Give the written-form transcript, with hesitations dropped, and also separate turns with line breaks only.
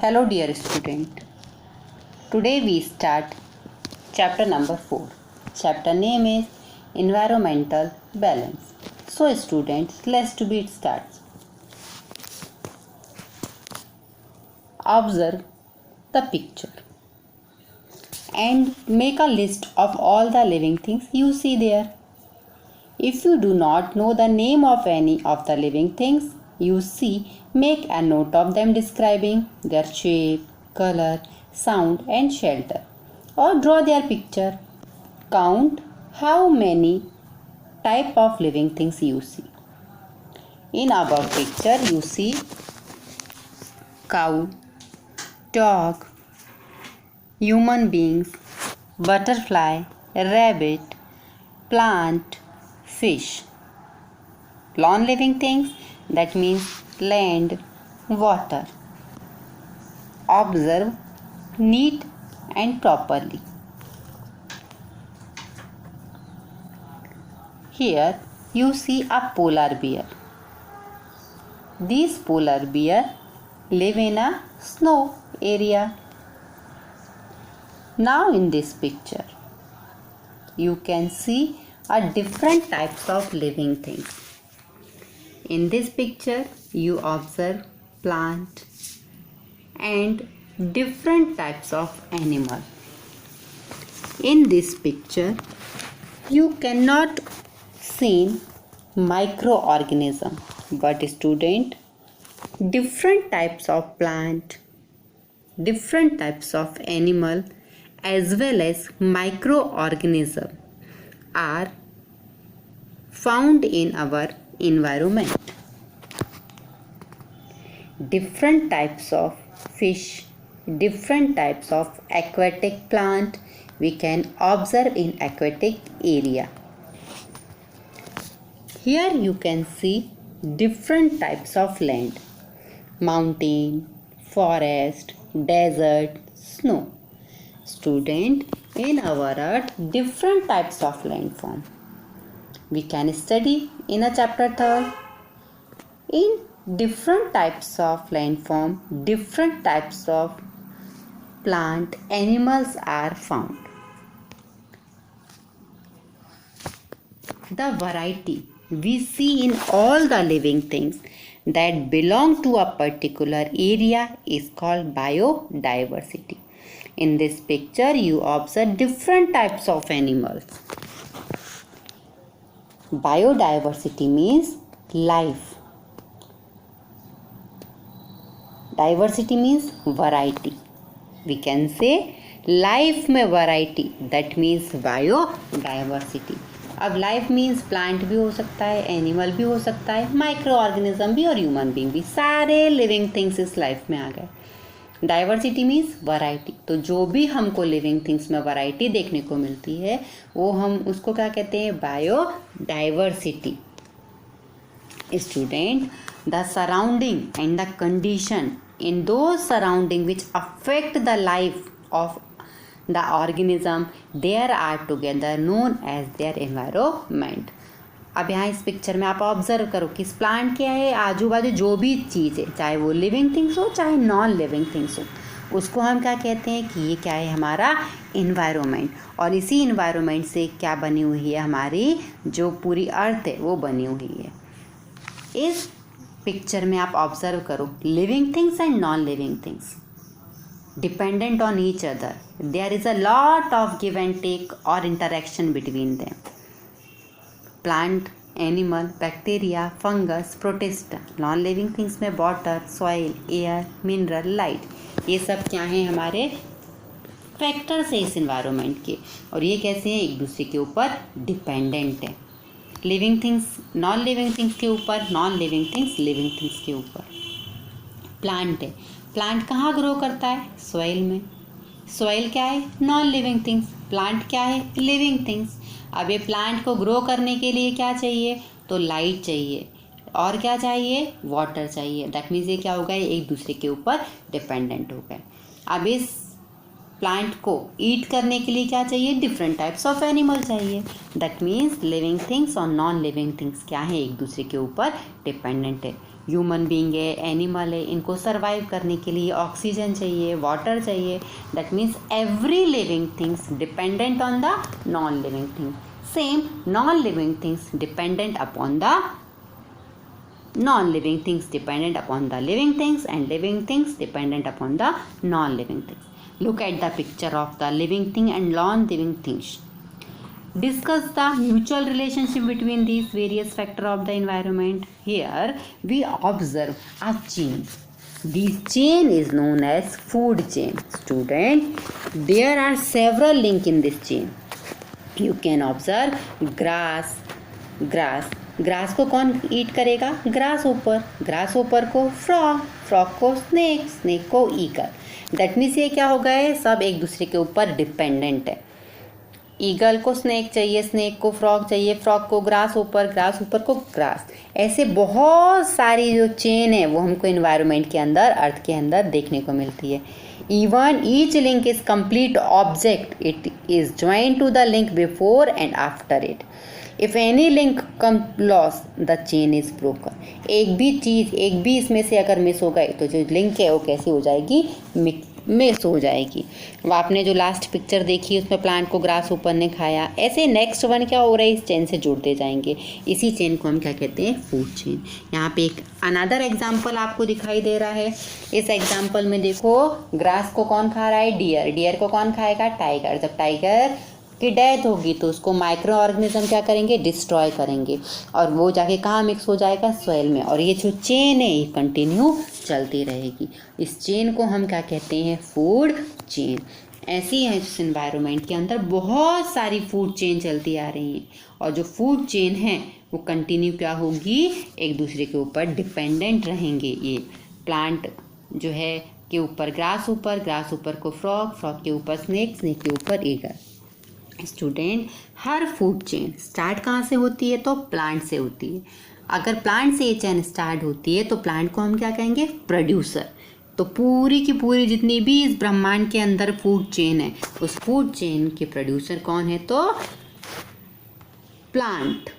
Hello dear student. Today we start chapter number 4. Chapter name is Environmental Balance. So students, let's to be starts. Observe the picture and make a list of all the living things you see there. If you do not know the name of any of the living things you see, make a note of them describing their shape, color, sound and shelter, or draw their picture. Count how many type of living things you see. In above picture you see cow, dog, human beings, butterfly, rabbit, plant, fish. Non-living things, that means land, water. Observe neat and properly. Here you see a polar bear. These polar bear live in a snow area. Now in this picture you can see different types of living things. In this picture you observe plant and different types of animal. In this picture you cannot see microorganism, but student, different types of plant, different types of animal as well as microorganism are found in our environment. Different types of fish, different types of aquatic plant we can observe in aquatic area. Here you can see different types of land: mountain, forest, desert, snow. Student, in our earth different types of landform we can study in a chapter 3rd. In different types of landform, different types of plant, animals are found. The variety we see in all the living things that belong to a particular area is called biodiversity. In this picture you observe different types of animals. Biodiversity means life. Diversity means variety. We can say life में variety, that means biodiversity. अब life means plant भी हो सकता है, animal भी हो सकता है, माइक्रो ऑर्गेनिज्म भी और ह्यूमन बीइंग भी, सारे लिविंग थिंग्स इस लाइफ में आ गए. Diversity means variety. तो जो भी हमको लिविंग थिंग्स में वैरायटी देखने को मिलती है वो हम उसको क्या कहते हैं? Biodiversity. Student, the surrounding and the condition in those surrounding which affect the life of the organism, there are together known as their environment. अब यहाँ इस पिक्चर में आप ऑब्जर्व करो कि इस प्लांट क्या है, आजू बाजू जो भी चीज़ है, चाहे वो लिविंग थिंग्स हो चाहे नॉन लिविंग थिंग्स हो, उसको हम क्या कहते हैं कि ये क्या है? हमारा इन्वायरमेंट. और इसी इन्वायरमेंट से क्या बनी हुई है? हमारी जो पूरी अर्थ है वो बनी हुई है. इस पिक्चर में आप ऑब्जर्व करो living things and non living things dependent on each other. There is a lot of give and take or interaction between them. Plant, animal, bacteria, fungus, protista. Non-living things में water, soil, air, mineral, light. ये सब क्या हैं? हमारे factors है इस environment के, और ये कैसे हैं? एक दूसरे के ऊपर डिपेंडेंट है. Living things non living things के ऊपर, non living things living things के ऊपर. प्लांट है, प्लांट कहाँ ग्रो करता है? सॉइल में. सॉइल क्या है? Non living things. प्लांट क्या है? Living things. अब ये प्लांट को ग्रो करने के लिए क्या चाहिए? तो लाइट चाहिए. और क्या चाहिए? वाटर चाहिए. दैट मीन्स ये क्या हो गए? एक दूसरे के ऊपर डिपेंडेंट हो गए. अब इस प्लांट को ईट करने के लिए क्या चाहिए? डिफरेंट टाइप्स ऑफ एनिमल चाहिए. दैट मीन्स लिविंग थिंग्स और नॉन लिविंग थिंग्स क्या है? एक दूसरे के ऊपर डिपेंडेंट है. ह्यूमन बीइंग है, एनिमल है, इनको सर्वाइव करने के लिए ऑक्सीजन चाहिए, वाटर चाहिए. That means every living things dependent on the non living thing. Same non living things dependent upon the non-living things dependent upon the living things and living things dependent upon the non-living things. Look at the picture of the living thing and non-living things. Discuss the mutual relationship between these various factors of the environment. Here we observe a chain. This chain is known as food chain. Student, there are several links in this chain. You can observe grass. Grass को कौन ईट करेगा? Grass ऊपर को frog को snake को eagle. That means ये क्या हो गए, सब एक दूसरे के ऊपर डिपेंडेंट है. ईगल को स्नेक चाहिए, स्नेक को फ्रॉग चाहिए, फ्रॉग को ग्रास ऊपर को ग्रास. ऐसे बहुत सारी जो चेन है वो हमको इन्वायरमेंट के अंदर, अर्थ के अंदर देखने को मिलती है. Even each link is complete object. It is joined to the link before and after it. If any link come lost, the chain is broken. एक भी इसमें से अगर मिस हो गई तो जो लिंक है वो कैसी हो जाएगी? मिस हो जाएगी. वो आपने जो लास्ट पिक्चर देखी उसमें प्लांट को ग्रास ऊपर ने खाया. ऐसे नेक्स्ट वन क्या हो रहा है, इस चेन से जुड़ते जाएंगे. इसी चेन को हम क्या कहते हैं? Food chain. यहाँ पे एक अनदर एग्जाम्पल आपको दिखाई दे रहा है. इस एग्जाम्पल में देखो, ग्रास को कौन खा रहा है? डियर को कौन खाएगा? टाइगर. जब टाइगर की डेथ होगी तो उसको माइक्रो ऑर्गेनिज्म क्या करेंगे? डिस्ट्रॉय करेंगे और वो जाके कहाँ मिक्स हो जाएगा? सॉइल में. और ये जो चेन है ये कंटिन्यू चलती रहेगी. इस चेन को हम क्या कहते हैं? Food chain. ऐसी है इस एनवायरनमेंट के अंदर बहुत सारी फूड चेन चलती आ रही हैं और जो फूड चेन है वो कंटिन्यू क्या होगी? एक दूसरे के ऊपर डिपेंडेंट रहेंगे. ये प्लांट जो है के ऊपर ग्रास ऊपर को फ्रॉग के ऊपर स्नेक के ऊपर ईगल. स्टूडेंट, हर फूड चेन स्टार्ट कहाँ से होती है? तो प्लांट से होती है. अगर प्लांट से ये चेन स्टार्ट होती है तो प्लांट को हम क्या कहेंगे? प्रोड्यूसर. तो पूरी की पूरी जितनी भी इस ब्रह्मांड के अंदर फूड चेन है उस फूड चेन के प्रोड्यूसर कौन है? तो प्लांट.